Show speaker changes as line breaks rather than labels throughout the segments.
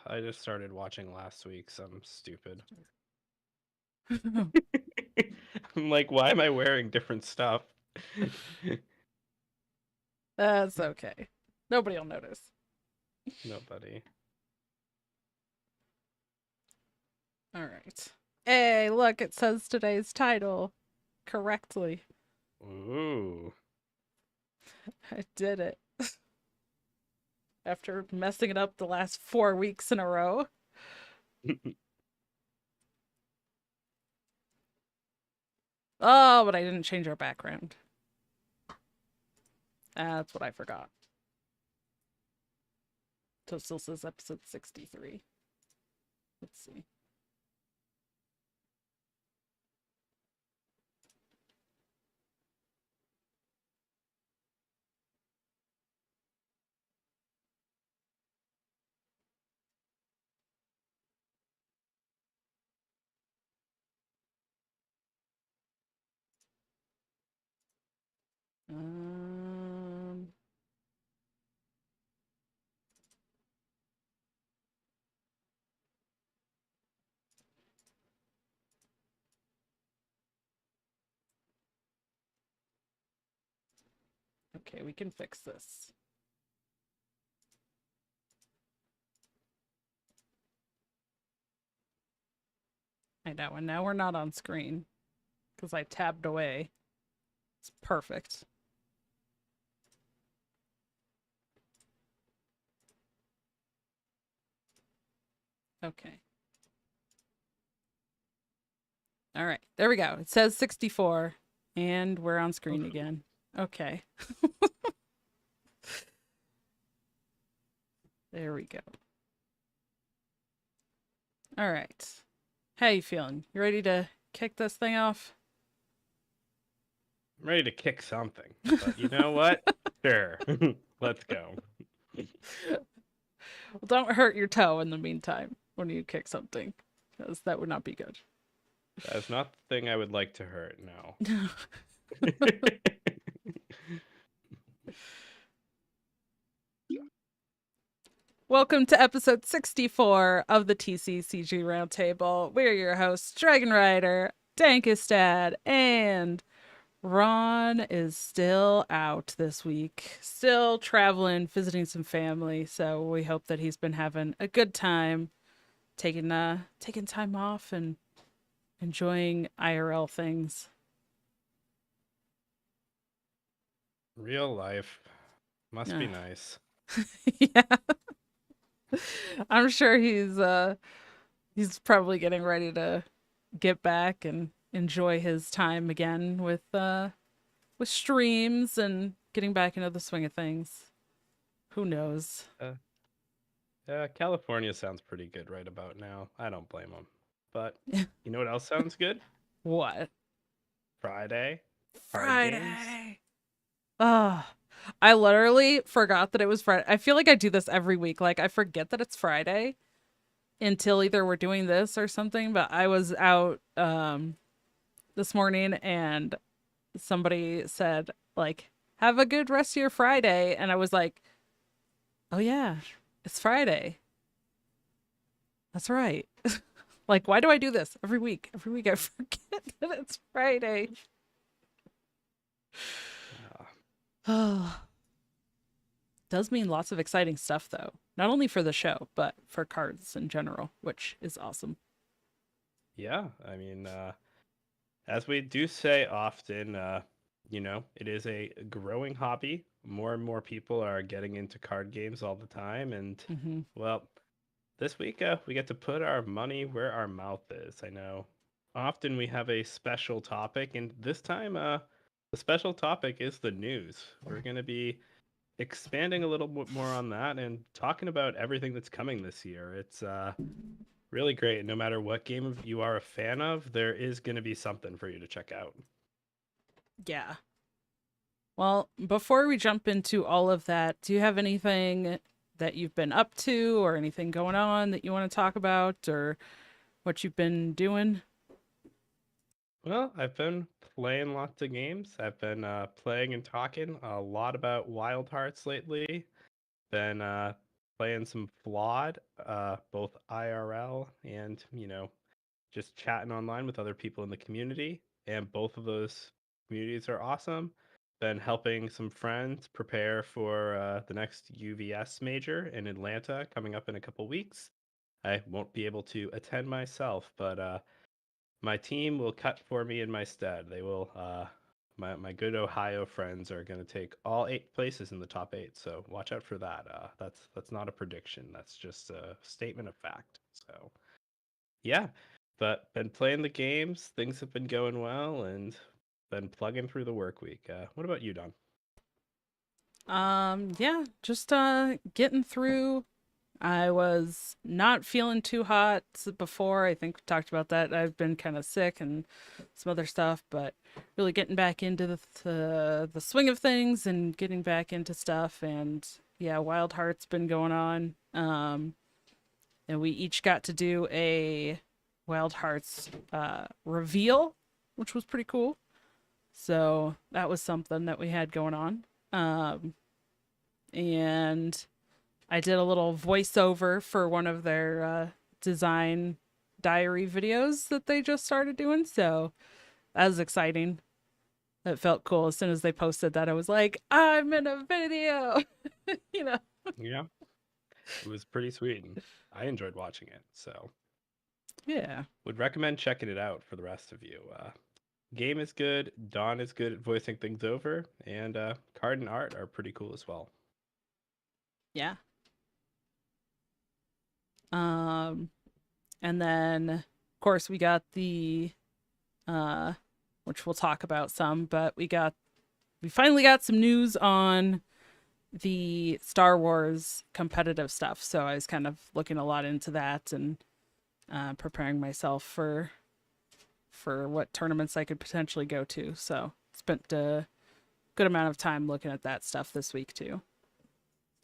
I just started watching last week, so I'm stupid. I'm like, why am I wearing different stuff?
That's okay. Nobody will notice.
Nobody.
All right. Hey, look, it says today's title correctly.
Ooh.
I did it after messing it up the last 4 weeks in a row. Oh, but I didn't change our background. That's what I forgot. So it still says episode 63. Let's see. Um, okay, we can fix this. I know, and now we're not on screen because I tabbed away. It's perfect. Okay. All right. There we go. It says 64 and we're on screen again. Okay. There we go. All right. How you feeling? You ready to kick this thing off?
I'm ready to kick something, but you know what? Sure. Let's go.
Well, don't hurt your toe in the meantime when you kick something, because that would not be good.
That is not the thing I would like to hurt, no.
Welcome to episode 64 of the TCCG Roundtable. We're your hosts, Dragon Rider, Dankestad, and Ron is still out this week, still traveling, visiting some family. So we hope that he's been having a good time, taking time off and enjoying IRL things.
Real life must be
Yeah,
nice.
yeah. I'm sure he's probably getting ready to get back and enjoy his time again with streams and getting back into the swing of things. Who knows?
Uh, California sounds pretty good right about now. I don't blame them. But you know what else sounds good?
What?
Friday, card games.
Friday. Oh, I literally forgot that it was Friday. I feel like I do this every week. Like I forget that it's Friday until either we're doing this or something. But I was out this morning and somebody said like, "Have a good rest of your Friday," and I was like, "Oh yeah, it's Friday. That's right." Like, why do I do this every week? Every week I forget that it's Friday.
Uh,
Oh, does mean lots of exciting stuff though. Not only for the show, but for cards in general, which is awesome.
yeah, I mean, as we do say often, it is a growing hobby. More and more people are getting into card games all the time. And,
Hmm.
well, this week we get to put our money where our mouth is. I know often we have a special topic, and this time the special topic is the news. We're going to be expanding a little bit more on that and talking about everything that's coming this year. It's really great. No matter what game you are a fan of, there is going to be something for you to check out.
Yeah. Well, before we jump into all of that, do you have anything that you've been up to or anything going on that you want to talk about or what you've been doing?
Well, I've been playing lots of games. I've been playing and talking a lot about Wild Hearts lately. Been playing some Flawed, both IRL and, just chatting online with other people in the community. And both of those communities are awesome. Been helping some friends prepare for the next UVS major in Atlanta coming up in a couple weeks. I won't be able to attend myself, but my team will cut for me in my stead. They will. My good Ohio friends are going to take all 8 places in the top 8. So watch out for that. That's not a prediction. That's just a statement of fact. So yeah, but been playing the games. Things have been going well, and been plugging through the work week. What about you, Don?
Yeah, just getting through. I was not feeling too hot before. I think we talked about that. I've been kind of sick and some other stuff, but really getting back into the swing of things and getting back into stuff. And yeah, Wild Heart's been going on. And we each got to do a Wild Hearts reveal, which was pretty cool. So that was something that we had going on. And I did a little voiceover for one of their design diary videos that they just started doing. So that was exciting. It felt cool. As soon as they posted that, I was like, I'm in a video, you know?
Yeah, it was pretty sweet, and I enjoyed watching it. So
Yeah.
would recommend checking it out for the rest of you. Game is good. Don is good at voicing things over, and card and art are pretty cool as well.
Yeah. Um, and then, of course, we got the, uh, which we'll talk about some, but we finally got some news on the Star Wars competitive stuff. So I was kind of looking a lot into that and preparing myself for what tournaments I could potentially go to. So spent a good amount of time looking at that stuff this week too.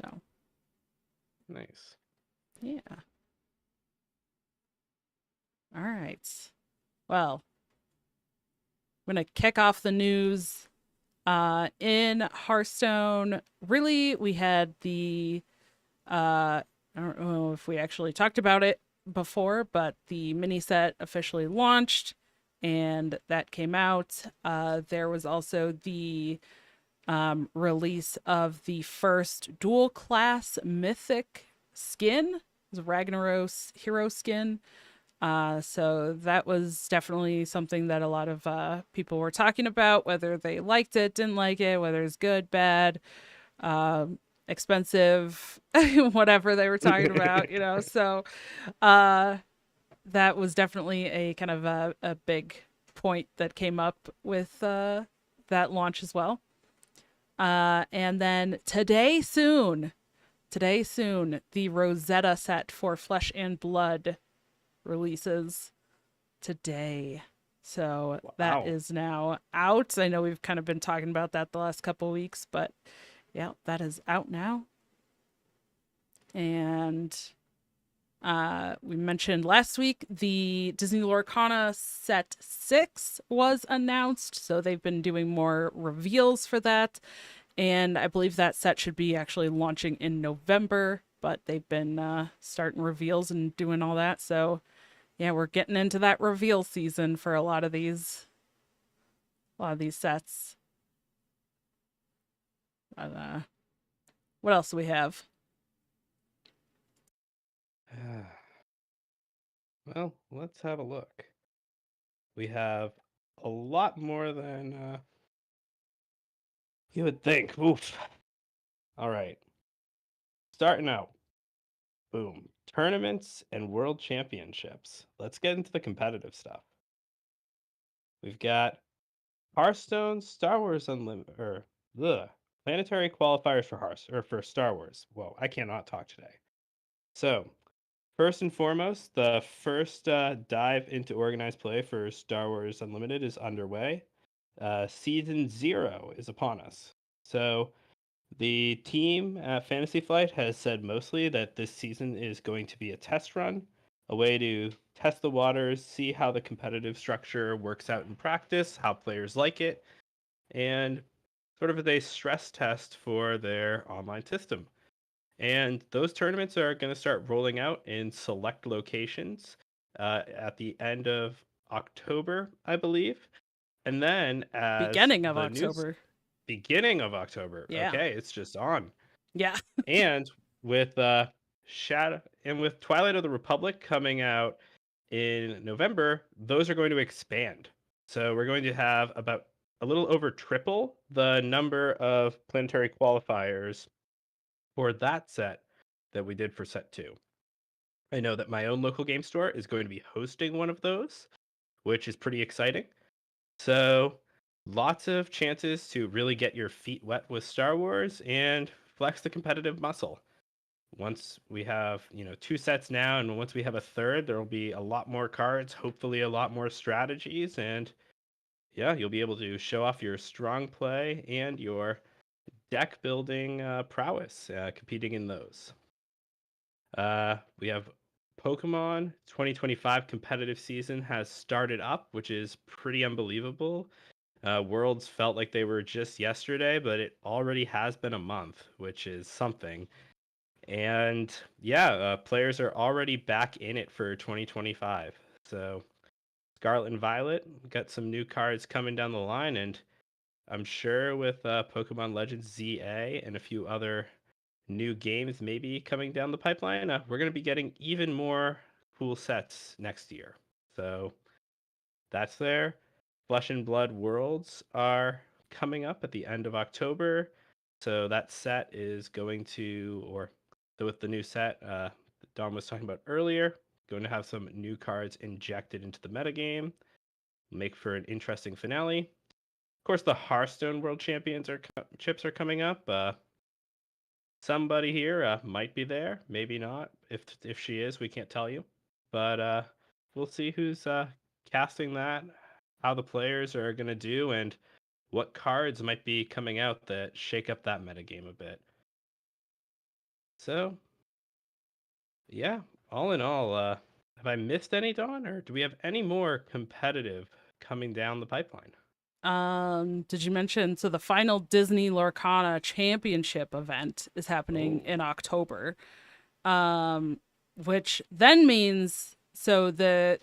So
Nice.
yeah. All right. Well, I'm gonna kick off the news. In Hearthstone, really, we had the I don't know if we actually talked about it before, but the mini set officially launched and that came out. There was also the release of the first dual class mythic skin. It was a Ragnaros hero skin. So that was definitely something that a lot of people were talking about, whether they liked it, didn't like it, whether it's good, bad, expensive, whatever they were talking about, you know. So that was definitely a kind of a big point that came up with that launch as well. And then today soon, the Rosetta set for Flesh and Blood releases today. So that is now out. I know we've kind of been talking about that the last couple weeks, but yeah, that is out now. And we mentioned last week the Disney Lorcana Set 6 was announced. So they've been doing more reveals for that. And I believe that set should be actually launching in November, but they've been starting reveals and doing all that. So yeah, we're getting into that reveal season for a lot of these sets. But, what else do we have?
Well, let's have a look. We have a lot more than you would think. Oof. All right. Starting out. Boom. Tournaments and world championships. Let's get into the competitive stuff. We've got Hearthstone, Star Wars Unlimited, or the planetary qualifiers for Hearthstone, or for Star Wars. Whoa, I cannot talk today. So, first and foremost, the first dive into organized play for Star Wars Unlimited is underway. Season 0 is upon us. So, the team at Fantasy Flight has said mostly that this season is going to be a test run, a way to test the waters, see how the competitive structure works out in practice, how players like it, and sort of a stress test for their online system. And those tournaments are going to start rolling out in select locations at the end of October, I believe. And then as
Beginning of
the news
October.
beginning of October,
Yeah.
okay, it's just on.
Yeah.
And with Shadow and with Twilight of the Republic coming out in November, those are going to expand. So we're going to have about a little over triple the number of planetary qualifiers for that set that we did for set 2. I know that my own local game store is going to be hosting one of those, which is pretty exciting. So, lots of chances to really get your feet wet with Star Wars and flex the competitive muscle. Once we have, 2 sets now, and once we have a third, there will be a lot more cards, hopefully a lot more strategies, and yeah, you'll be able to show off your strong play and your deck building prowess competing in those. We have Pokemon 2025 competitive season has started up, which is pretty unbelievable. Worlds felt like they were just yesterday, but it already has been a month, which is something. And yeah, players are already back in it for 2025. So Scarlet and Violet got some new cards coming down the line, and I'm sure with Pokemon Legends ZA and a few other new games maybe coming down the pipeline, we're going to be getting even more cool sets next year. So that's there. Flesh and Blood Worlds are coming up at the end of October. So that set is going to, or with the new set Don was talking about earlier, going to have some new cards injected into the metagame, make for an interesting finale. Of course, the Hearthstone World Champions chips are coming up. Somebody here might be there, maybe not. If she is, we can't tell you, but we'll see who's casting that, how the players are gonna do, and what cards might be coming out that shake up that metagame a bit. So yeah, all in all, have I missed any, Dawn, or do we have any more competitive coming down the pipeline?
Did you mention so the final Disney Lorcana Championship event is happening
Oh,
in October? Um, which then means so the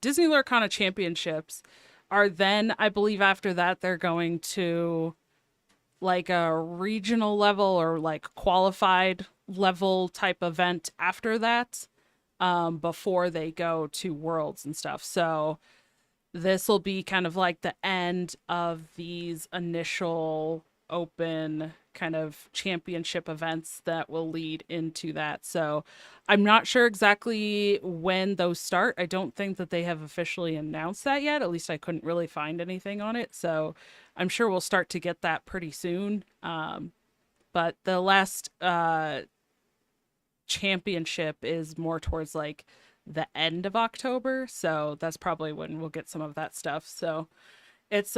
Disney Lorcana Championships are then, I believe, after that they're going to like a regional level or like qualified level type event after that, before they go to Worlds and stuff. So this will be kind of like the end of these initial open kind of championship events that will lead into that. So I'm not sure exactly when those start. I don't think that they have officially announced that yet. At least I couldn't really find anything on it. So I'm sure we'll start to get that pretty soon. But the last championship is more towards like the end of October, so that's probably when we'll get some of that stuff. So it's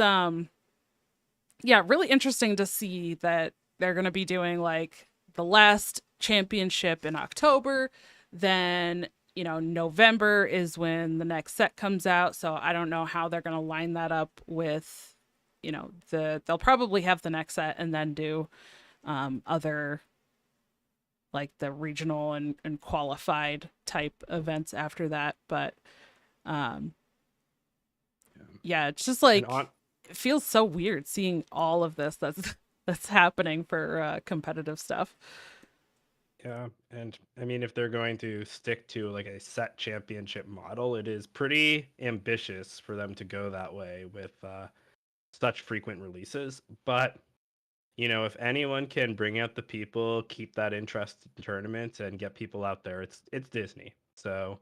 yeah, really interesting to see that they're going to be doing like the last championship in October, then November is when the next set comes out, so I don't know how they're going to line that up with they'll probably have the next set and then do other like the regional and qualified type events after that. But um yeah, it's just
and
like
on
it feels so weird seeing all of this that's happening for competitive stuff.
Yeah, and I mean, if they're going to stick to like a set championship model, it is pretty ambitious for them to go that way with such frequent releases. But if anyone can bring out the people, keep that interest in tournaments, and get people out there, it's Disney. So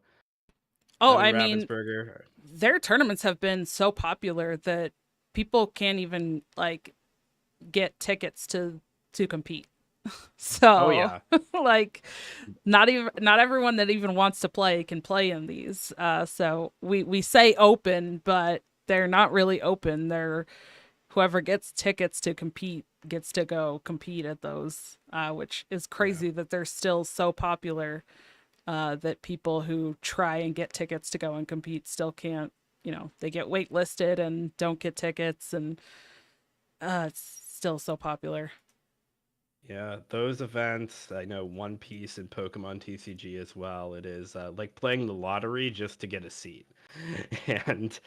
Oh,
them and
I mean,
Ravensburger,
their tournaments have been so popular that people can't even like get tickets to compete.
oh
So,
yeah,
like not everyone that even wants to play can play in these. So we say open, but they're not really open. They're whoever gets tickets to compete gets to go compete at those, which is
yeah,
crazy that they're still so popular, that people who try and get tickets to go and compete still can't. They get waitlisted and don't get tickets, and it's still so popular.
Yeah, those events, I know One Piece and Pokemon TCG as well. It is like playing the lottery just to get a seat. And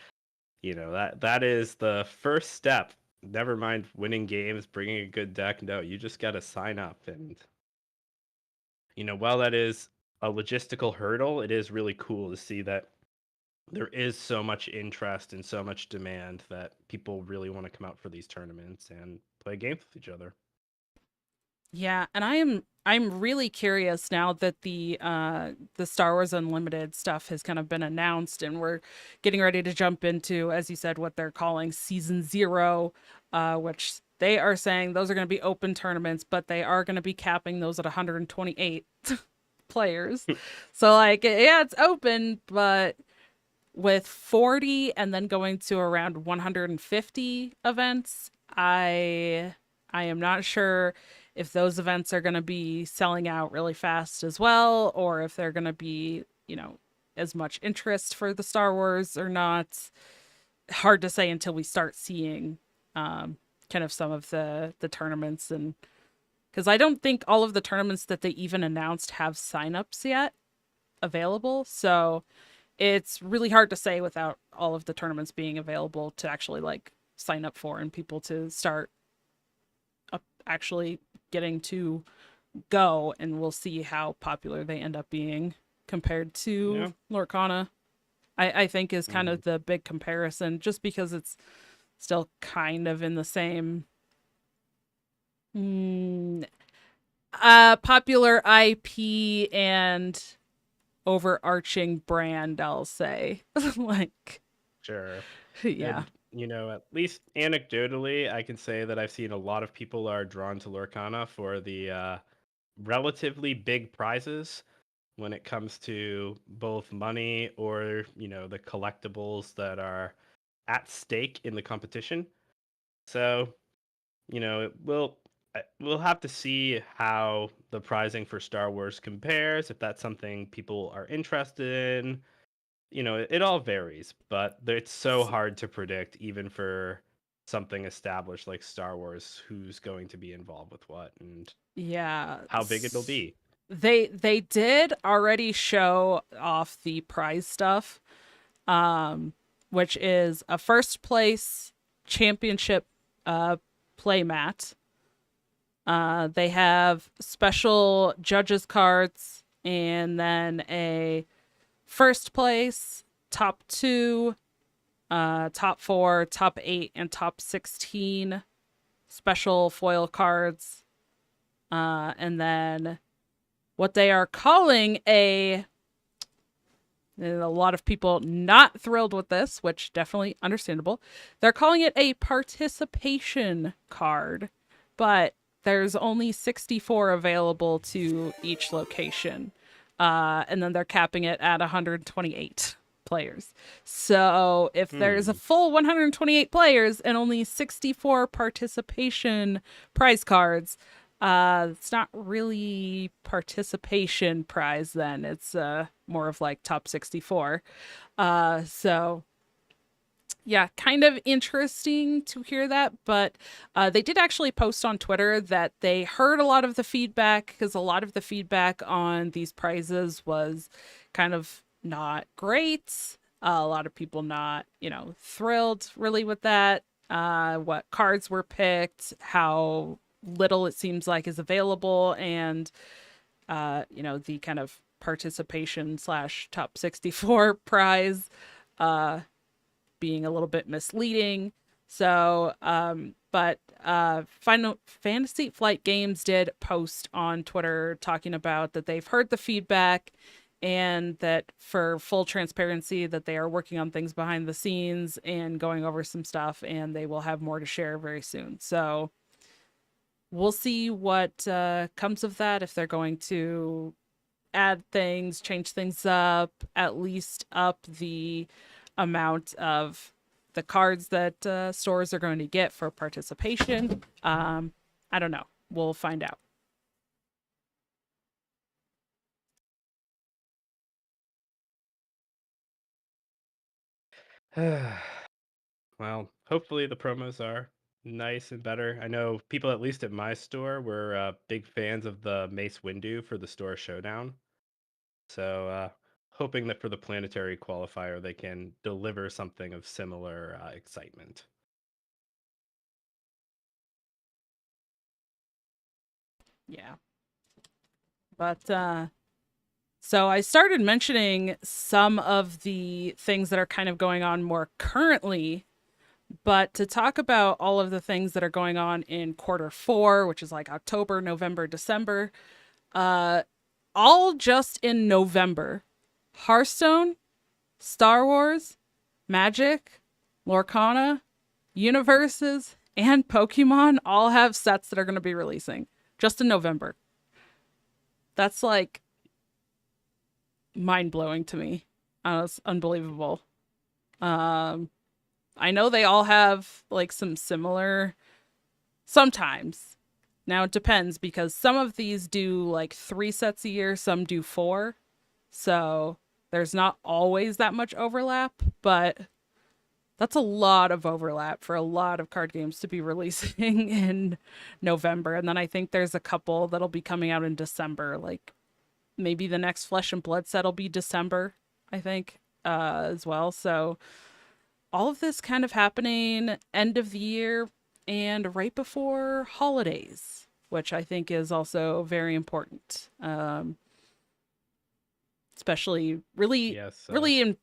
that is the first step. Never mind winning games, bringing a good deck. No, you just got to sign up. And while that is a logistical hurdle, it is really cool to see that there is so much interest and so much demand that people really want to come out for these tournaments and play games with each other.
Yeah, and I'm really curious now that the Star Wars Unlimited stuff has kind of been announced and we're getting ready to jump into, as you said, what they're calling season 0, which they are saying those are going to be open tournaments, but they are going to be capping those at 128 players. So like yeah, it's open, but with 40 and then going to around 150 events, I am not sure if those events are going to be selling out really fast as well, or if they're going to be, as much interest for the Star Wars or not. Hard to say until we start seeing kind of some of the tournaments, and because I don't think all of the tournaments that they even announced have signups yet available. So it's really hard to say without all of the tournaments being available to actually like sign up for and people to start actually getting to go, and we'll see how popular they end up being compared to
Yeah.
Lorcana. I think is kind
Hmm.
of the big comparison, just because it's still kind of in the same mm, popular IP and overarching brand, I'll say. Like,
Sure.
yeah.
And, at least anecdotally, I can say that I've seen a lot of people are drawn to Lorcana for the relatively big prizes when it comes to both money or, the collectibles that are at stake in the competition. So, we'll have to see how the prizing for Star Wars compares, if that's something people are interested in. It all varies, but it's so hard to predict, even for something established like Star Wars, who's going to be involved with what and
Yeah.
how big it'll be.
They did already show off the prize stuff, which is a first place championship playmat. They have special judges cards, and then a first place, top 2, top 4, top 8, and top 16 special foil cards. And then what they are calling and a lot of people not thrilled with this, which definitely understandable. They're calling it a participation card, but there's only 64 available to each location. And then they're capping it at 128 players. So if there's a
Hmm.
full 128 players and only 64 participation prize cards, it's not really participation prize then. It's more of like top 64. So yeah, kind of interesting to hear that, but they did actually post on Twitter that they heard a lot of the feedback, because a lot of the feedback on these prizes was kind of not great. A lot of people not, thrilled really with that. What cards were picked, how little it seems like is available, and the kind of participation slash top 64 prize being a little bit misleading. So, but Final Fantasy Flight Games did post on Twitter talking about that they've heard the feedback, and that for full transparency that they are working on things behind the scenes and going over some stuff, and they will have more to share very soon. So we'll see what comes of that, if they're going to add things, change things up, at least up the amount of the cards that stores are going to get for participation. I don't know. We'll find out.
Well, hopefully the promos are nice and better. I know people, at least at my store, were big fans of the Mace Windu for the store showdown. So, hoping that for the planetary qualifier, they can deliver something of similar excitement.
Yeah. But so I started mentioning some of the things that are kind of going on more currently, but to talk about all of the things that are going on in quarter 4, which is like October, November, December, uh, all just in November. Hearthstone, Star Wars, Magic, Lorcana, Universes, and Pokemon all have sets that are going to be releasing just in November. That's like mind blowing to me. It's unbelievable. Um, I know they all have like some similar sometimes. Now it depends because some of these do like 3 sets a year, some do 4. So there's not always that much overlap, but that's a lot of overlap for a lot of card games to be releasing in November. And then I think there's a couple that'll be coming out in December. Like maybe the next Flesh and Blood set will be December, I think, as well. So all of this kind of happening end of the year and right before holidays, which I think is also very important. Especially really,
Yes.
really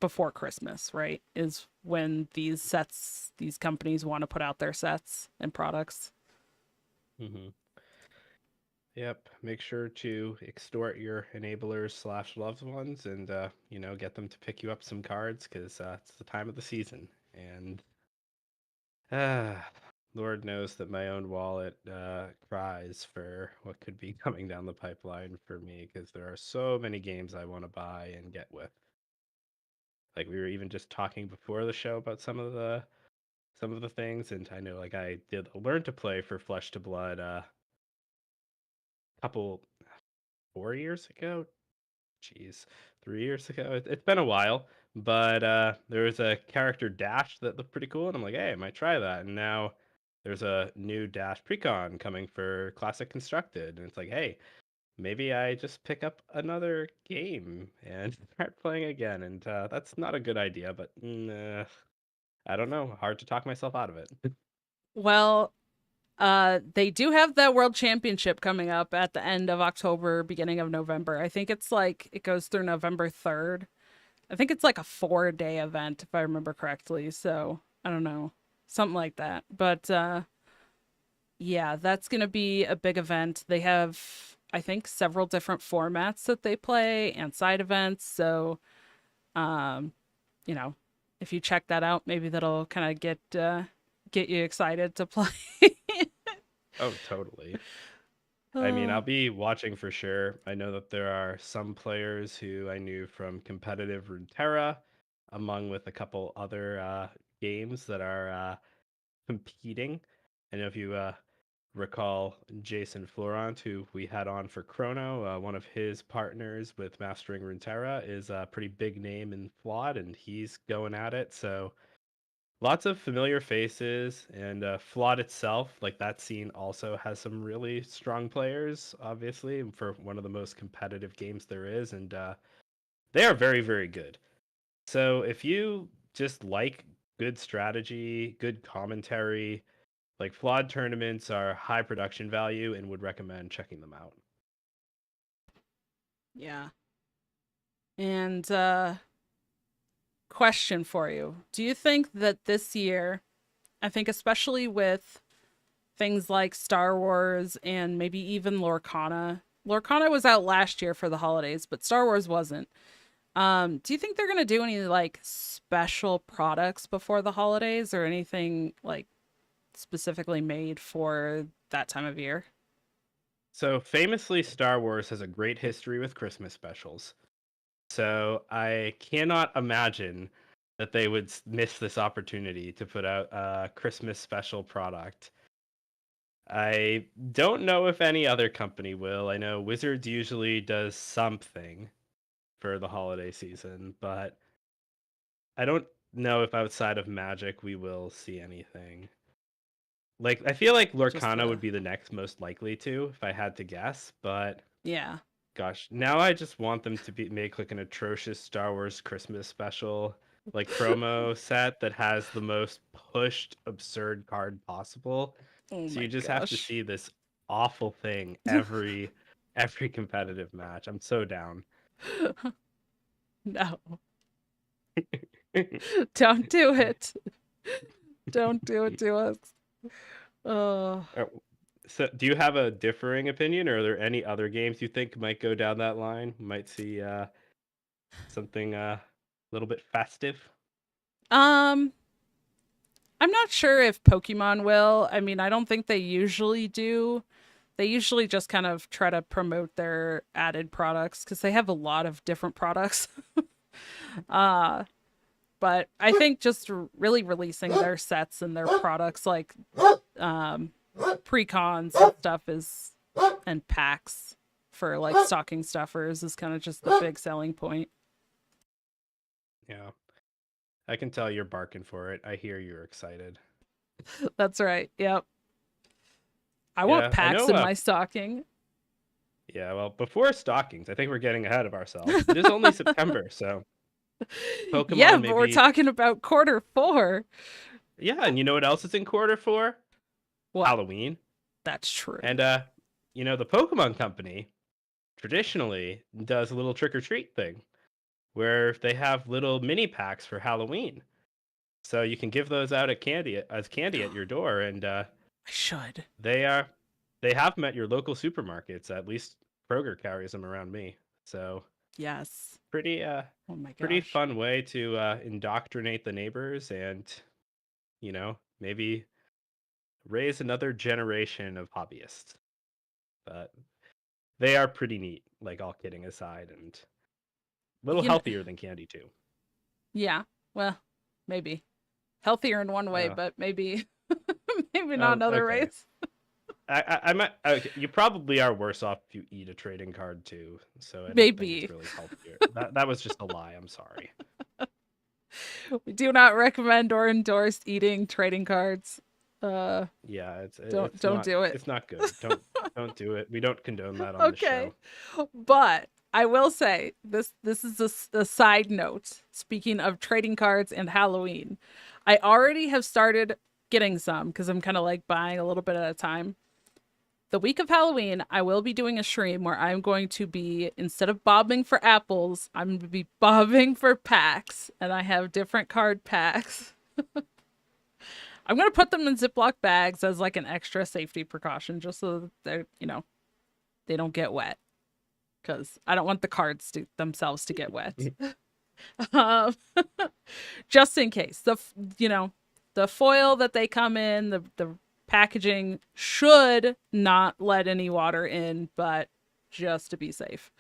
before Christmas, right? Is when these companies want to put out their sets and products.
Hmm. Yep. Make sure to extort your enablers slash loved ones, and get them to pick you up some cards because it's the time of the season. And ah, Lord knows that my own wallet cries for what could be coming down the pipeline for me because there are so many games I want to buy and get with. Like we were even just talking before the show about some of the things, and I know like I did learn to play for Flesh to Blood a couple 4 years ago. Jeez, 3 years ago. It's been a while, but there was a character Dash that looked pretty cool, and I'm like, hey, I might try that. And now there's a new Dash Precon coming for Classic Constructed, and it's like, hey, maybe I just pick up another game and start playing again. And that's not a good idea, but I don't know. Hard to talk myself out of it.
Well, they do have that World Championship coming up at the end of October, beginning of November. I think it's like it goes through November 3rd. I think it's like a 4-day event if I remember correctly. So, I don't know. Something like that. But yeah, that's going to be a big event. They have I think several different formats that they play and side events. So, um, you know, if you check that out, maybe that'll kind of get you excited to play.
Oh, totally. I mean,
uh,
I'll be watching for sure. I know that there are some players who I knew from competitive Runeterra, among with a couple other games that are competing. I know if you recall Jason Florent, who we had on for Chrono, one of his partners with Mastering Runeterra is a pretty big name in Flawed, and he's going at it. So lots of familiar faces, and Flawed itself, like that scene, also has some really strong players, obviously, for one of the most competitive games there is, and they are very, very good. So if you just like good strategy, good commentary, like Flawed tournaments are high production value and would recommend checking them out.
yeah. And question for you. Do you think that this year, I think especially with things like Star Wars and maybe even Lorcana. Lorcana was out last year for the holidays, but Star Wars wasn't. Do you think they're gonna do any like special products before the holidays or anything like specifically made for that time of year?
So famously, Star Wars has a great history with Christmas specials. So I cannot imagine that they would miss this opportunity to put out a Christmas special product. I don't know if any other company will. I know Wizards usually does something for the holiday season, but I don't know if outside of Magic we will see anything. Like I feel like
Just
Lorcana would be the next most likely to if I had to guess, but
yeah.
gosh, now I just want them to make like an atrocious Star Wars Christmas special, like promo set that has the most pushed absurd card possible.
Oh
So you
my
just have to
gosh.
see this awful thing every competitive match. I'm so down.
No. Don't do it. Don't do it to us. Oh.
Uh, So, do you have a differing opinion, or are there any other games you think might go down that line? Might see something a little bit festive?
Um, I'm not sure if Pokemon will. I mean, I don't think they usually do. They usually just kind of try to promote their added products because they have a lot of different products. uh, but I think just really releasing their sets and their products like um precons and stuff is and packs for like stocking stuffers is kind of just the big selling point.
Yeah, I can tell you're barking for it. I hear you're excited.
That's right. Yep. I want
Yeah, I
packs
know.
in my stocking.
Yeah, well, before stockings, I think we're getting ahead of ourselves. It is only September, so
Yeah,
Pokemon
but we're
maybe.
talking about quarter 4.
Yeah, and you know what else is in quarter 4?
What?
Halloween.
That's true.
And the Pokemon Company traditionally does a little trick or treat thing where they have little mini packs for Halloween. So you can give those out at candy at your door, and
I should.
they are they have them at your local supermarkets. At least Kroger carries them around me. So
Yes.
pretty
Oh my
pretty
gosh.
fun way to indoctrinate the neighbors and maybe raise another generation of hobbyists. But they are pretty neat, like all kidding aside, and a little
You know,
healthier than candy too.
yeah. Well, maybe healthier in one way,
Uh,
but maybe maybe not
oh,
in other
okay.
ways.
I might. Okay, you probably are worse off if you eat a trading card too. So I don't think it's
Maybe.
really healthier. That was just a lie. I'm sorry.
We do not recommend or endorse eating trading cards. Uh
Yeah,
don't
it's
don't
not
do it.
it's not good. Don't do it. We don't condone that on the
Okay.
show.
But I will say this is a side note. Speaking of trading cards and Halloween, I already have started getting some because I'm kind of like buying a little bit at a time. The week of Halloween, I will be doing a stream where I'm going to be, instead of bobbing for apples, I'm going to be bobbing for packs, and I have different card packs. I'm going to put them in Ziploc bags as like an extra safety precaution, just so that they don't get wet, because I don't want the cards themselves to get wet. um, just in case. The foil that they come in, the packaging should not let any water in, but just to be safe.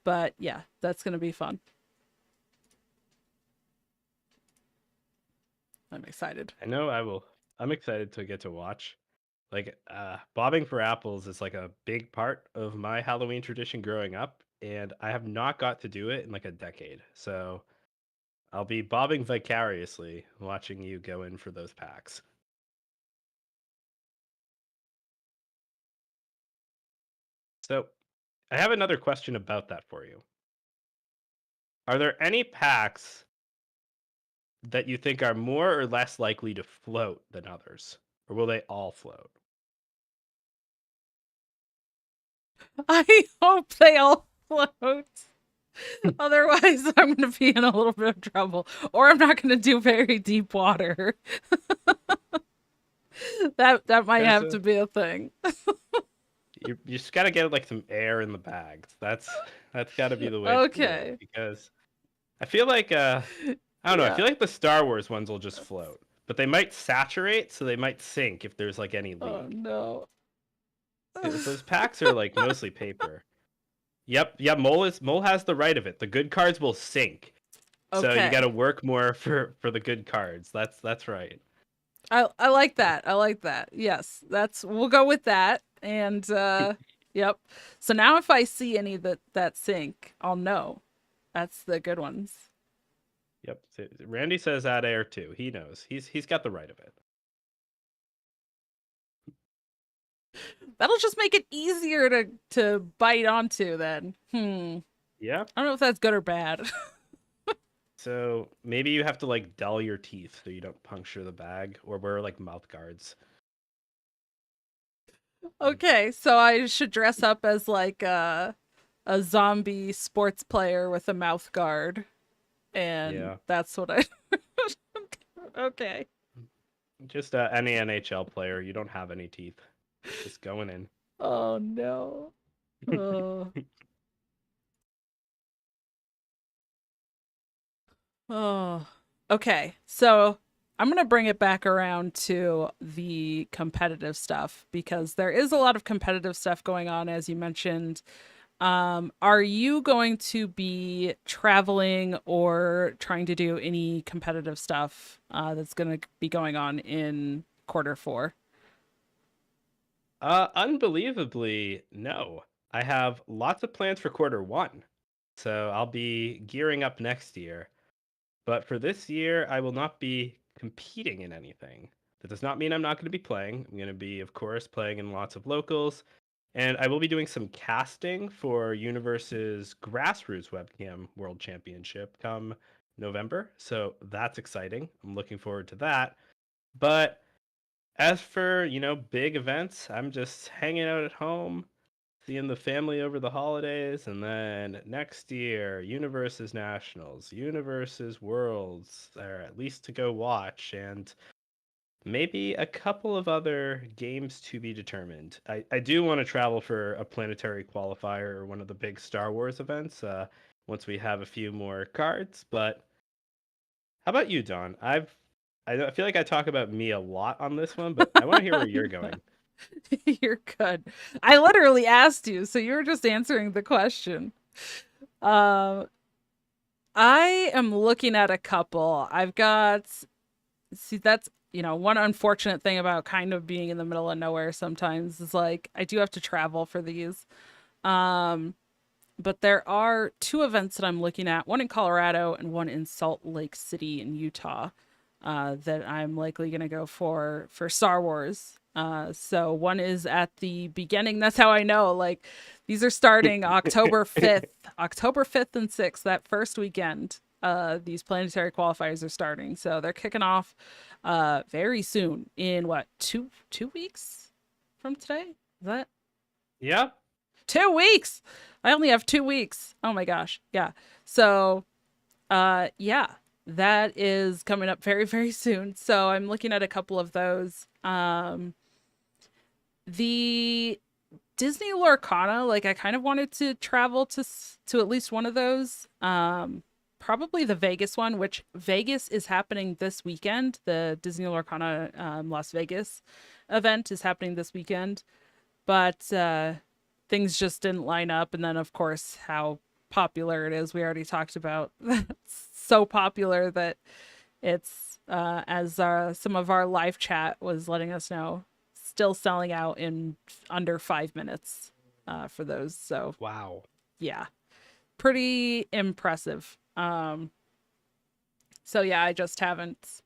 But yeah, that's gonna be fun. I'm excited.
I know I will. I'm excited to get to watch. Like bobbing for apples is like a big part of my Halloween tradition growing up, and I have not got to do it in like a decade. So I'll be bobbing vicariously watching you go in for those packs. So I have another question about that for you. Are there any packs that you think are more or less likely to float than others? Or will they all float?
I hope they all float. Otherwise, I'm gonna be in a little bit of trouble, or I'm not gonna do very deep water. That might
Because
have to be a thing.
you just got to get like some air in the bags. That's got to be the way to do it.
Okay.
Because I feel like I don't know. I
Yeah.
feel like the Star Wars ones will just float, but they might saturate, so they might sink if there's like any
Oh
leak.
no.
Those packs are like mostly paper. Yep, yeah. Mole has the right of it. The good cards will sink, so you got to
Okay.
work more for the good cards. That's right.
I like that. I like that. Yes. We'll go with that. And yep. So now if I see any that sink, I'll know. That's the good ones.
Yep. Randy says add air too. He knows. He's got the right of it.
That'll just make it easier to bite onto then.
Yeah.
I don't know if that's good or bad.
So maybe you have to like dull your teeth so you don't puncture the bag, or wear like mouth guards.
Okay, so I should dress up as like a zombie sports player with a mouth guard, and
Yeah.
that's what I. Okay.
Just any NHL player. You don't have any teeth. Just going in.
Oh no. Oh. Oh. Okay. So I'm gonna bring it back around to the competitive stuff because there is a lot of competitive stuff going on, as you mentioned. Are you going to be traveling or trying to do any competitive stuff that's going to be going on in quarter 4?
Unbelievably, no. I have lots of plans for quarter 1. So I'll be gearing up next year. But for this year, I will not be competing in anything. That does not mean I'm not going to be playing. I'm going to be, of course, playing in lots of locals. And I will be doing some casting for Universe's Grassroots Webcam World Championship come November. So that's exciting. I'm looking forward to that. But as for, big events, I'm just hanging out at home, seeing the family over the holidays, and then next year, Universe's Nationals, Universe's Worlds, or at least to go watch, and maybe a couple of other games to be determined. I do want to travel for a planetary qualifier or one of the big Star Wars events once we have a few more cards, but how about you, Don? I feel like I talk about me a lot on this one, but I want to hear where you're going.
You're good. I literally asked you, so you were just answering the question. Um, I am looking at a couple. I've got, see, that's, one unfortunate thing about kind of being in the middle of nowhere sometimes is like I do have to travel for these. Um, but there are 2 events that I'm looking at, one in Colorado and one in Salt Lake City in Utah, that I'm likely going to go for Star Wars. So one is at the beginning. That's how I know. Like these are starting October 5th, October 5th and 6th, that first weekend. These planetary qualifiers are starting. So they're kicking off very soon in what, two weeks from today? Is that
Yeah.
2 weeks? I only have 2 weeks. Oh my gosh. Yeah. So, yeah, that is coming up very, very soon. So I'm looking at a couple of those. The Disney Lorcana, like I kind of wanted to travel to at least one of those. Probably the Vegas one, which Vegas is happening this weekend. The Disney Lorcana Las Vegas event is happening this weekend. But things just didn't line up. And then, of course, how popular it is. We already talked about it's so popular that it's, as some of our live chat was letting us know, still selling out in under 5 minutes for those. So,
Wow.
yeah, pretty impressive. So yeah, I just haven't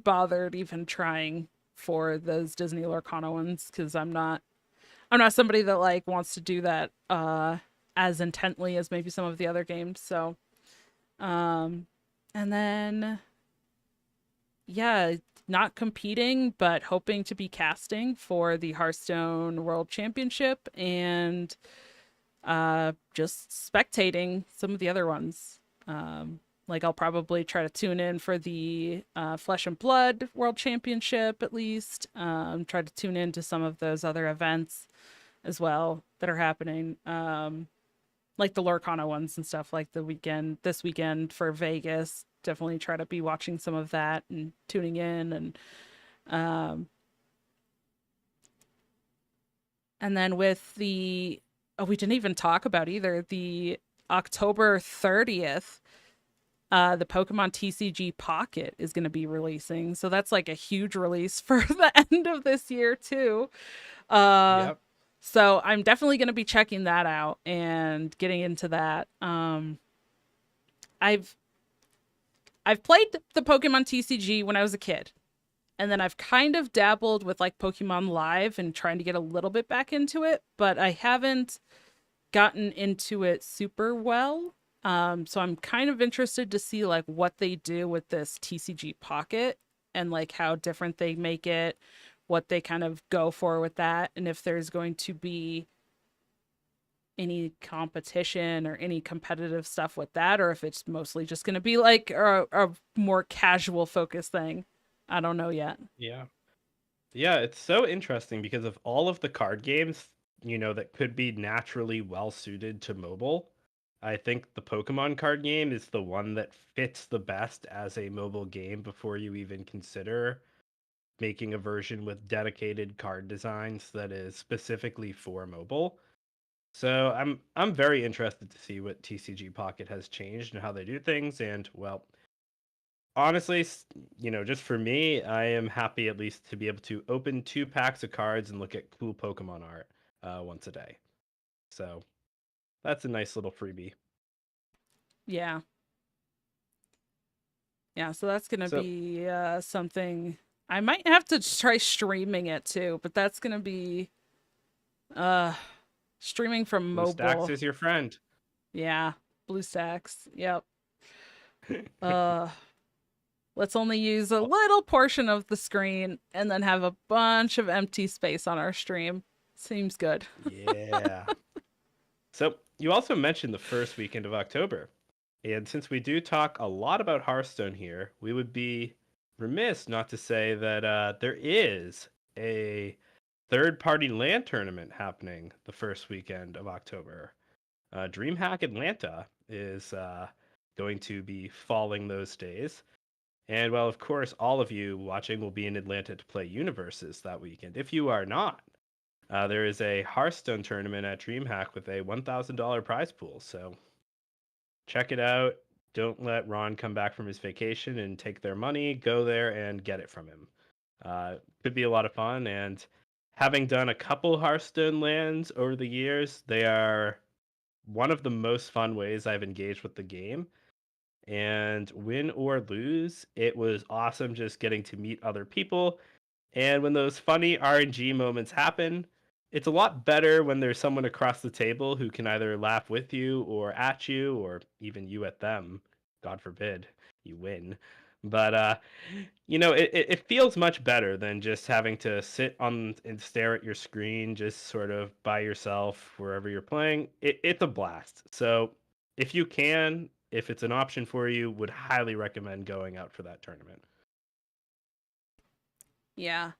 bothered even trying for those Disney Lorcana ones because I'm not somebody that like wants to do that as intently as maybe some of the other games. So and then yeah, not competing but hoping to be casting for the Hearthstone World Championship and just spectating some of the other ones. Like I'll probably try to tune in for the Flesh and Blood World Championship at least. Try to tune into some of those other events as well that are happening. Like the Lorcana ones and stuff like this weekend for Vegas. Definitely try to be watching some of that and tuning in um and then with the we didn't even talk about either the October 30th the Pokemon TCG Pocket is going to be releasing. So that's like a huge release for the end of this year too. Uh
Yep.
so I'm definitely going to be checking that out and getting into that. I've I've played the Pokemon TCG when I was a kid. And then I've kind of dabbled with like Pokemon Live and trying to get a little bit back into it, but I haven't gotten into it super well. So I'm kind of interested to see like what they do with this TCG Pocket and like how different they make it, what they kind of go for with that, and if there's going to be any competition or any competitive stuff with that, or if it's mostly just going to be like a more casual focus thing. I don't know yet.
Yeah. Yeah, it's so interesting because of all of the card games, that could be naturally well suited to mobile. I think the Pokemon card game is the one that fits the best as a mobile game before you even consider making a version with dedicated card designs that is specifically for mobile. So I'm very interested to see what TCG Pocket has changed and how they do things. And well, honestly, just for me, I am happy at least to be able to open 2 packs of cards and look at cool Pokemon art once a day. So that's a nice little freebie.
Yeah. Yeah, so that's going to
So
be something I might have to try streaming it too, but that's going to be uh streaming from
BlueStacks
mobile.
is your friend.
Yeah, BlueStacks. Yep. Uh let's only use a little portion of the screen and then have a bunch of empty space on our stream. Seems good.
Yeah. So you also mentioned the first weekend of October. And since we do talk a lot about Hearthstone here, we would be remiss not to say that there is a third-party LAN tournament happening the first weekend of October. DreamHack Atlanta is going to be falling those days. And well, of course, all of you watching will be in Atlanta to play Universes that weekend. If you are not, there is a Hearthstone tournament at DreamHack with a $1,000 prize pool. So check it out. Don't let Ron come back from his vacation and take their money. Go there and get it from him. Could be a lot of fun. And having done a couple Hearthstone lands over the years, they are one of the most fun ways I've engaged with the game. And win or lose, it was awesome just getting to meet other people. And when those funny RNG moments happen, it's a lot better when there's someone across the table who can either laugh with you or at you or even you at them. God forbid you win. But it feels much better than just having to sit on and stare at your screen just sort of by yourself wherever you're playing. It's a blast. So if you can, if it's an option for you, would highly recommend going out for that tournament.
Yeah.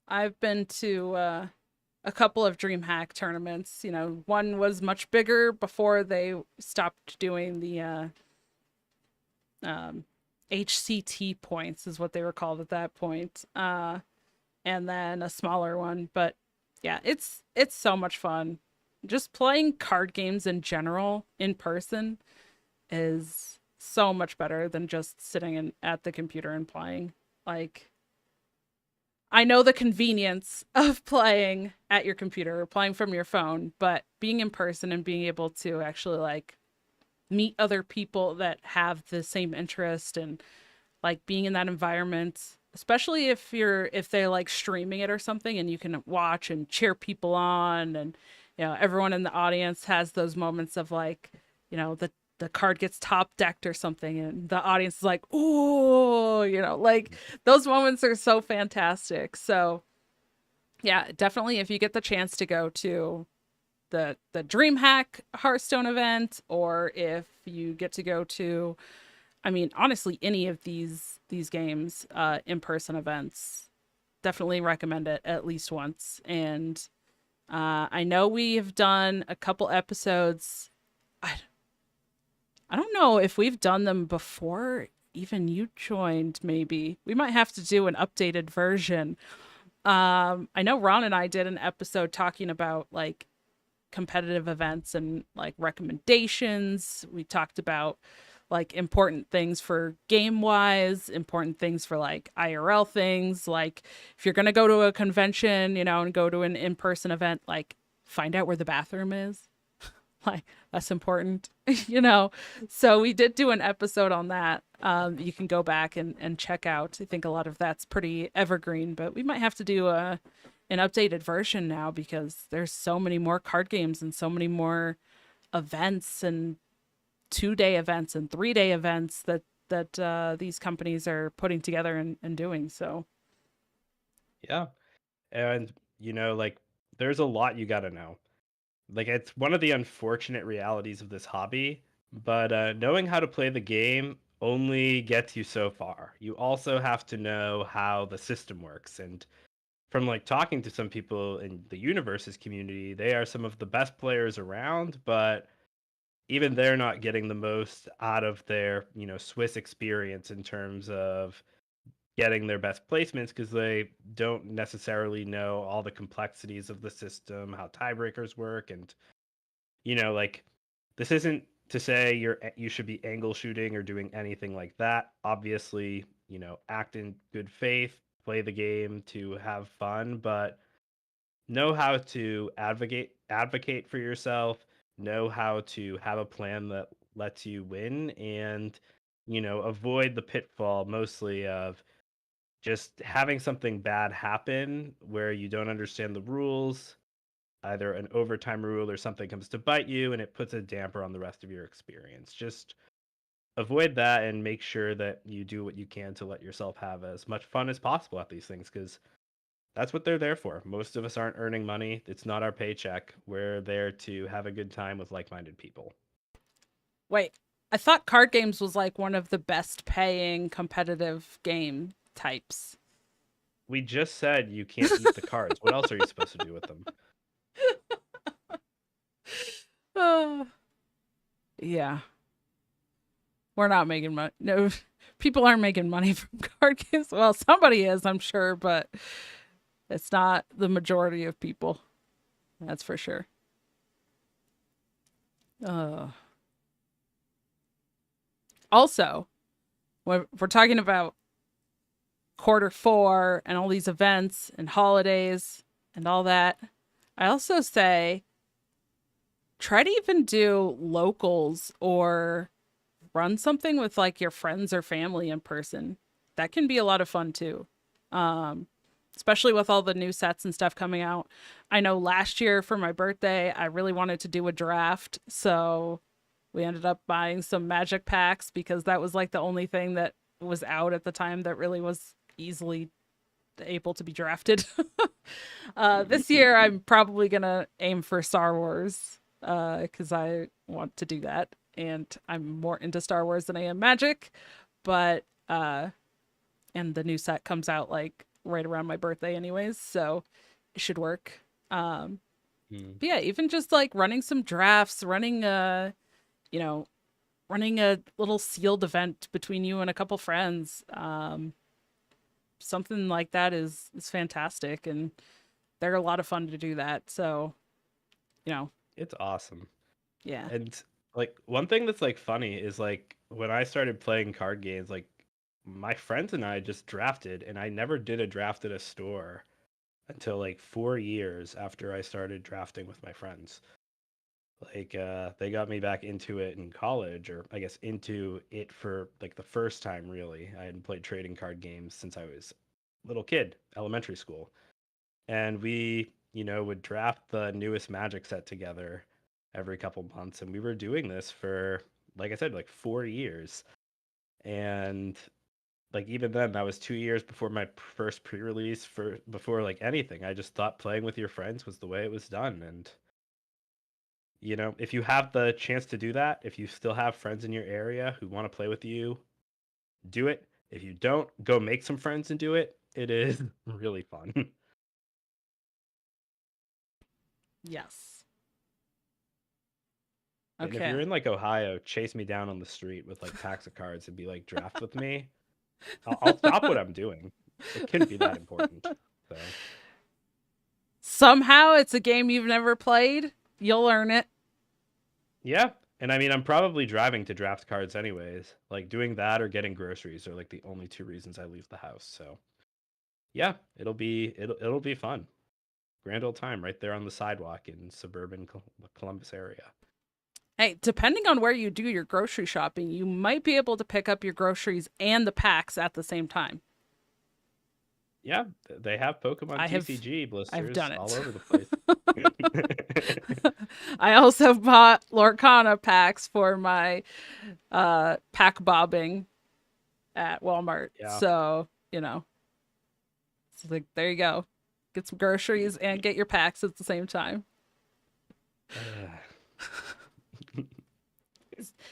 I've been to a couple of DreamHack tournaments. One was much bigger before they stopped doing the um, HCT points, is what they were called at that point. And then a smaller one. But yeah, it's so much fun. Just playing card games in general in person is so much better than just sitting at the computer and playing. Like, I know the convenience of playing at your computer or playing from your phone, but being in person and being able to actually like meet other people that have the same interest and like being in that environment, especially if they're like streaming it or something and you can watch and cheer people on, and everyone in the audience has those moments of like, the card gets top decked or something and the audience is like, "Ooh," like those moments are so fantastic. So yeah, definitely if you get the chance to go to the DreamHack Hearthstone event, or if you get to go to, I mean, honestly, any of these games, in-person events, definitely recommend it at least once. And I know we have done a couple episodes. I don't know if we've done them before even you joined. Maybe we might have to do an updated version. I know Ron and I did an episode talking about like competitive events and like recommendations. We talked about like important things for game wise, important things for like IRL things. Like if you're going to go to a convention, and go to an in-person event, like find out where the bathroom is. Like, that's important, you know. So we did do an episode on that. You can go back and check out. I think a lot of that's pretty evergreen, but we might have to do an updated version now because there's so many more card games and so many more events and 2-day events and 3-day events that these companies are putting together and doing. So
Yeah. And, like, there's a lot you got to know. Like, it's one of the unfortunate realities of this hobby, but knowing how to play the game only gets you so far. You also have to know how the system works. And from like talking to some people in the universes community, they are some of the best players around, but even they're not getting the most out of their, Swiss experience in terms of getting their best placements because they don't necessarily know all the complexities of the system, how tiebreakers work, and like this isn't to say you should be angle shooting or doing anything like that. Obviously, act in good faith, play the game to have fun, but know how to advocate for yourself, know how to have a plan that lets you win, and avoid the pitfall mostly of just having something bad happen where you don't understand the rules, either an overtime rule or something comes to bite you and it puts a damper on the rest of your experience. Just avoid that and make sure that you do what you can to let yourself have as much fun as possible at these things because that's what they're there for. Most of us aren't earning money. It's not our paycheck. We're there to have a good time with like-minded people.
wait, I thought card games was like one of the best paying competitive game types.
We just said you can't eat the cards. What else are you supposed to do with them?
Uh, yeah, we're not making money. No, people aren't making money from card games. Well, somebody is, I'm sure, but it's not the majority of people. That's for sure. Uh, Also, when we're talking about quarter 4 and all these events and holidays and all that, I also say try to even do locals or run something with like your friends or family in person. That can be a lot of fun too. Um, Especially with all the new sets and stuff coming out. I know last year for my birthday, I really wanted to do a draft, so we ended up buying some magic packs because that was like the only thing that was out at the time that really was easily able to be drafted. This year, I'm probably gonna aim for Star Wars because I want to do that, and I'm more into Star Wars than I am Magic. But and the new set comes out like right around my birthday, anyways, so it should work.
Hmm.
But yeah, even just like running some drafts, you know, running a little sealed event between you and a couple friends. Something like that is fantastic, and they're a lot of fun to do that. So, you know,
It's awesome.
yeah.
And like one thing that's like funny is like when I started playing card games, like my friends and I just drafted, and I never did a draft at a store until like 4 years after I started drafting with my friends. Like they got me back into it in college, or I guess into it for like the first time really. I hadn't played trading card games since I was a little kid, elementary school. And we, would draft the newest Magic set together every couple months, and we were doing this for, like I said, like 4 years. And like even then, that was 2 years before my first pre-release, for before like anything. I just thought playing with your friends was the way it was done. And if you have the chance to do that, if you still have friends in your area who want to play with you, do it. If you don't, go make some friends and do it. It is really fun.
Yes.
And if
Okay.
you're in like Ohio, chase me down on the street with like packs of cards and be like, draft with me. I'll stop what I'm doing. It couldn't be that important. So,
Somehow it's a game you've never played. You'll learn it.
yeah. And I mean, I'm probably driving to draft cards anyways. Like doing that or getting groceries are like the only two reasons I leave the house. So, yeah, it'll be fun. Grand old time right there on the sidewalk in suburban Columbus area.
Hey, depending on where you do your grocery shopping, you might be able to pick up your groceries and the packs at the same time.
Yeah, they have Pokemon
I have
TCG
I've
blisters
done
all
it.
over the place.
I also bought Lorcana packs for my pack bobbing at Walmart.
Yeah.
So, it's like there you go. Get some groceries and get your packs at the same time.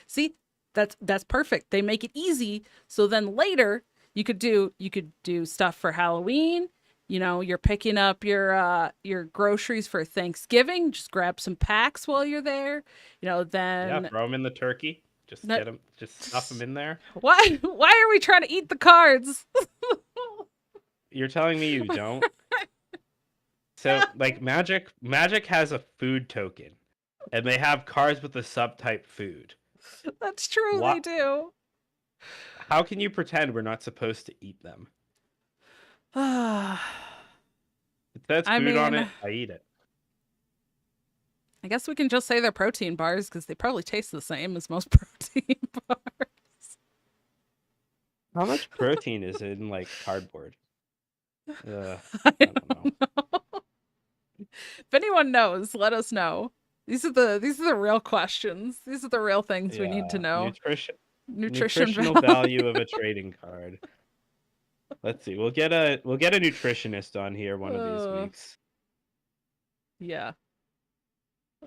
See, that's perfect. They make it easy. So then later you could do stuff for Halloween. You're picking up your groceries for Thanksgiving. Just grab some packs while you're there.
Yeah,
Then
throw them in the turkey. Just
no,
get them, just stuff them in there.
why are we trying to eat the cards?
You're telling me you don't? So, like Magic has a food token, and they have cards with the subtype food.
That's true, they
What?
do.
How can you pretend we're not supposed to eat them?
I
It says food on
mean,
it. I eat it.
I guess we can just say they're protein bars because they probably taste the same as most protein bars.
How much protein is in like cardboard?
I
I don't know.
don't know. If anyone knows, let us know. These are the real questions. These are the real things we need to
Yeah,
know. Nutrition
nutritional
value.
value of a trading card. Let's see. We'll get a nutritionist on here one of these
Uh,
weeks.
yeah.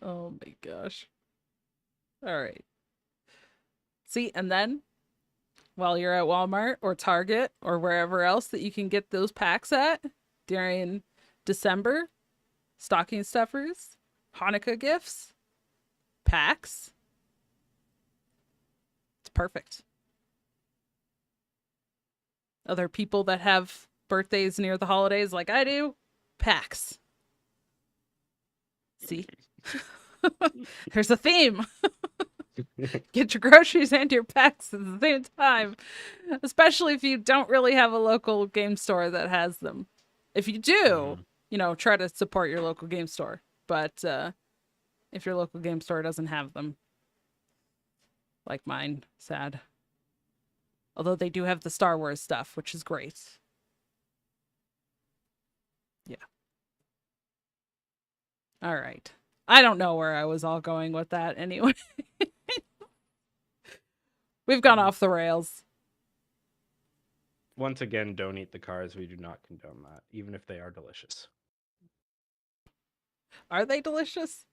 Oh my gosh. All right. See, and then while you're at Walmart or Target or wherever else that you can get those packs at during December, stocking stuffers, Hanukkah gifts, packs. It's perfect. Other people that have birthdays near the holidays like I do, packs. See? There's a theme. Get your groceries and your packs at the same time, especially if you don't really have a local game store that has them. If you do,
Mhm.
try to support your local game store. But if your local game store doesn't have them, like mine, sad. Although they do have the Star Wars stuff, which is great. Yeah. All right. I don't know where I was all going with that anyway. We've gone off the rails.
Once again, don't eat the cards. We do not condone that, even if they are delicious.
Are they delicious?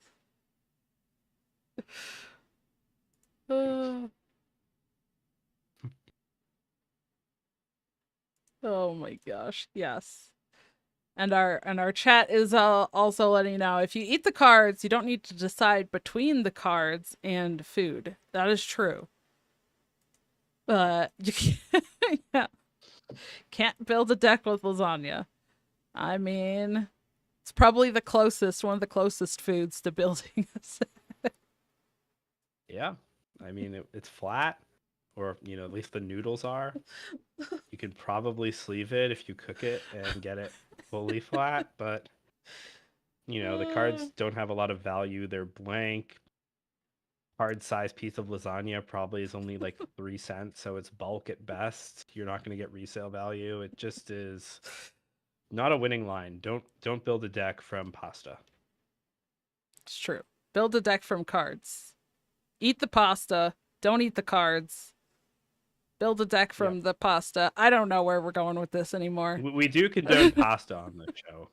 Uh, oh my gosh. Yes. And our chat is also letting you know if you eat the cards, you don't need to decide between the cards and food. That is true. But you yeah, can't build a deck with lasagna. I mean, it's probably one of the closest foods to building a set.
Yeah, I mean it's flat, or at least the noodles are. You could probably sleeve it if you cook it and get it fully flat, but the cards don't have a lot of value. They're blank. Card size piece of lasagna probably is only like 3 cents, so it's bulk at best. You're not going to get resale value. It just is not a winning line. Don't build a deck from pasta.
It's true. Build a deck from cards. Eat the pasta. Don't eat the cards. Build a deck
Yeah.
from the pasta. I don't know where we're going with this anymore.
We do condone pasta on the show.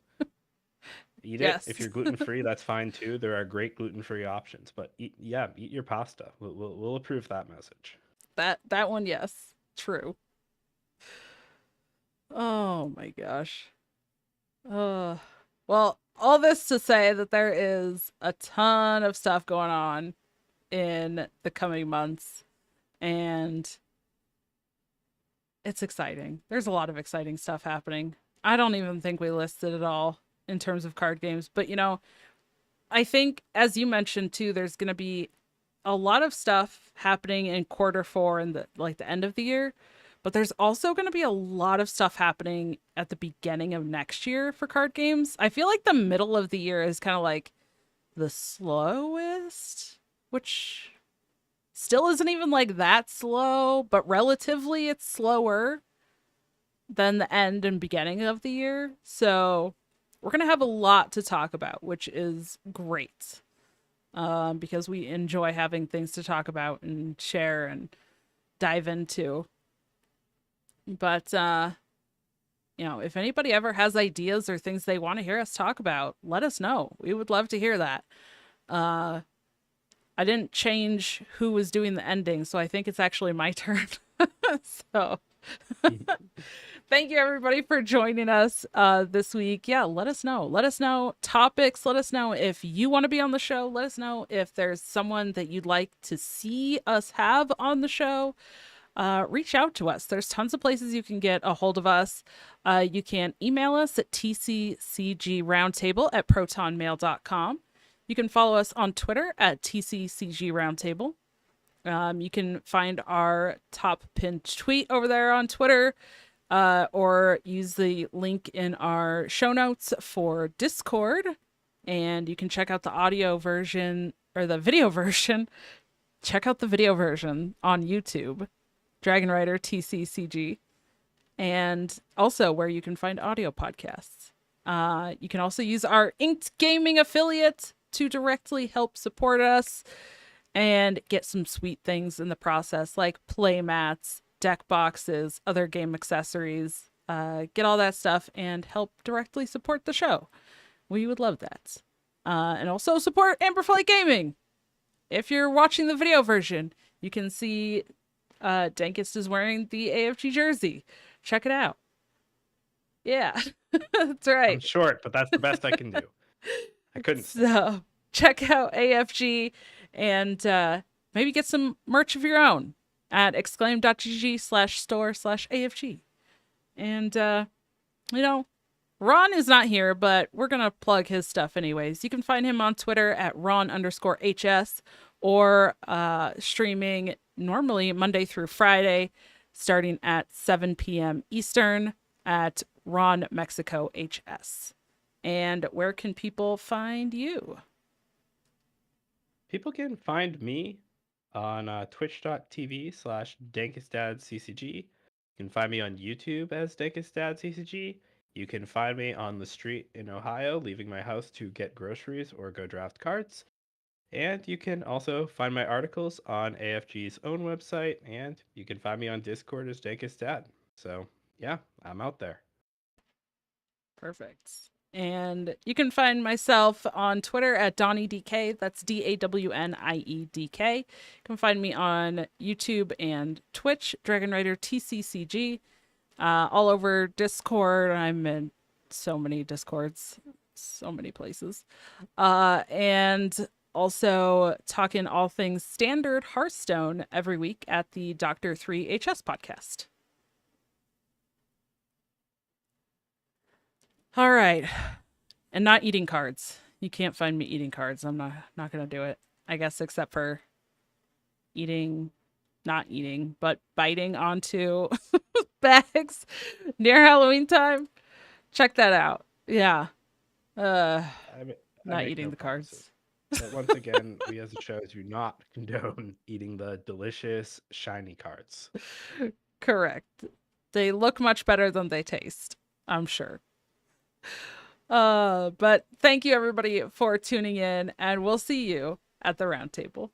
Eat it.
Yes.
If you're gluten free, that's fine too. There are great gluten free options, but eat your pasta. We'll approve that message.
That one, yes. True. Oh my gosh. Well, all this to say that there is a ton of stuff going on in the coming months, and it's exciting. There's a lot of exciting stuff happening. I don't even think we listed it all in terms of card games, but I think as you mentioned too, there's going to be a lot of stuff happening in quarter 4 and the end of the year, but there's also going to be a lot of stuff happening at the beginning of next year for card games. I feel like the middle of the year is kind of like the slowest which still isn't even like that slow, but relatively it's slower than the end and beginning of the year. So we're going to have a lot to talk about, which is great. Because we enjoy having things to talk about and share and dive into. But if anybody ever has ideas or things they want to hear us talk about, let us know. We would love to hear that. I didn't change who was doing the ending, so I think it's actually my turn. So thank you everybody for joining us this week. Yeah, let us know. Let us know topics. Let us know if you want to be on the show. Let us know if there's someone that you'd like to see us have on the show. Reach out to us. There's tons of places you can get a hold of us. You can email us at tccgroundtable@protonmail.com. You can follow us on Twitter at tccgroundtable. You can find our top pinned tweet over there on Twitter, or use the link in our show notes for Discord. And you can check out the audio version or the video version. Check out the video version on YouTube, Dragon Rider TCCG, and also where you can find audio podcasts. You can also use our Inked Gaming affiliate to directly help support us and get some sweet things in the process, like play mats, deck boxes, other game accessories. Get all that stuff and help directly support the show. We would love that. And also support Amberflight Gaming. If you're watching the video version, you can see Dankist is wearing the AFG jersey. Check it out. Yeah, that's right.
I'm short, but that's the best I can do. I couldn't.
So check out AFG and maybe get some merch of your own at exclaim.gg/store/AFG. And, Ron is not here, but we're going to plug his stuff anyways. You can find him on Twitter at Ron_HS, or streaming normally Monday through Friday, starting at 7 p.m. Eastern at Ron Mexico HS. And where can people find you?
People can find me on twitch.tv/DankestDadCCG. You can find me on YouTube as DankestDadCCG. You can find me on the street in Ohio, leaving my house to get groceries or go draft cards. And you can also find my articles on AFG's own website, and you can find me on Discord as Dankest Dad. So, yeah, I'm out there.
Perfect. And you can find myself on Twitter at DonnieDK. That's DAWNIEDK. You can find me on YouTube and Twitch, Dragon Rider TCCG. All over Discord. I'm in so many Discords, so many places. And also talking all things standard Hearthstone every week at the Dr. 3 HS podcast. All right. And not eating cards. You can't find me eating cards. I'm not going to do it. I guess except for not eating, but biting onto bags near Halloween time. Check that out. Yeah. Not eating the cards.
But once again, we as a show do not condone eating the delicious, shiny cards.
Correct. They look much better than they taste, I'm sure. But thank you everybody for tuning in, and we'll see you at the roundtable.